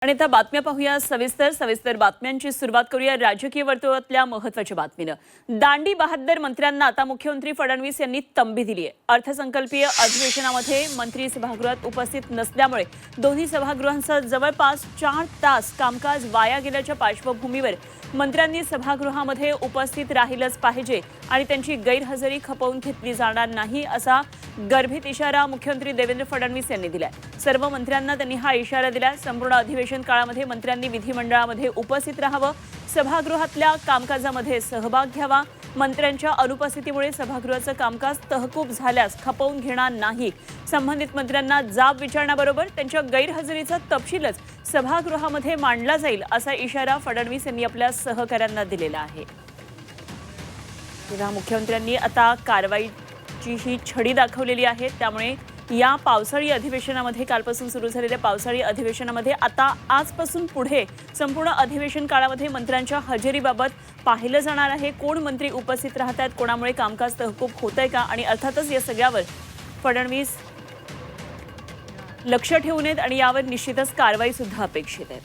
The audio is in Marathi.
आणि आता बातम्या पाहूया सविस्तर बातम्यांची सुरुवात करूया राजकीय वर्तुळातल्या महत्त्वाच्या बातमीनं। दांडी बहाद्दर मंत्र्यांना आता मुख्यमंत्री फडणवीस यांनी तंबी दिली आहे। अर्थसंकल्पीय अधिवेशनामध्ये मंत्री सभागृहात उपस्थित नसल्यामुळे दोन्ही सभागृहांचं जवळपास 4 तास कामकाज वाया गेल्याच्या पार्श्वभूमीवर मंत्र्यांनी सभागृहामध्ये उपस्थित राहिलंच पाहिजे आणि त्यांची गैरहजेरी खपवून घेतली जाणार नाही असा गर्भित इशारा मुख्यमंत्री देवेंद्र फडणवीस यांनी दिलाय। सर्व मंत्र्यांना त्यांनी हा इशारा दिला। संपूर्ण अधिवेशन काळामध्ये मंत्र्यांनी विधिमंडळामध्ये उपस्थित राहावं, सभागृहातल्या कामकाजामध्ये सहभाग घ्यावा। मंत्र्यांच्या अनुपस्थितीमुळे सभागृहाचं कामकाज तहकूब झाल्यास खपवून घेणार नाही। संबंधित मंत्र्यांना जाब विचारण्याबरोबर त्यांच्या गैरहजेरीचा तपशीलच सभागृहामध्ये मांडला जाईल असा इशारा फडणवीस यांनी आपल्या सहकाऱ्यांना दिलेला आहे। तेव्हा मुख्यमंत्र्यांनी आता कारवाईची ही छडी दाखवलेली आहे। त्यामुळे या पावसाळी अधिवेशनामध्ये कालपासून सुरू झालेल्या पावसाळी अधिवेशनामध्ये आता आजपासून पुढे संपूर्ण अधिवेशन काळामध्ये मंत्र्यांच्या हजेरीबाबत पाहिलं जाणार आहे। कोण मंत्री उपस्थित राहतात, कोणामुळे कामकाज तहकूब होतंय का, आणि अर्थातच या सगळ्यावर फडणवीस लक्ष ठेवून आहेत आणि यावर निश्चितच कारवाई सुद्धा अपेक्षित आहे।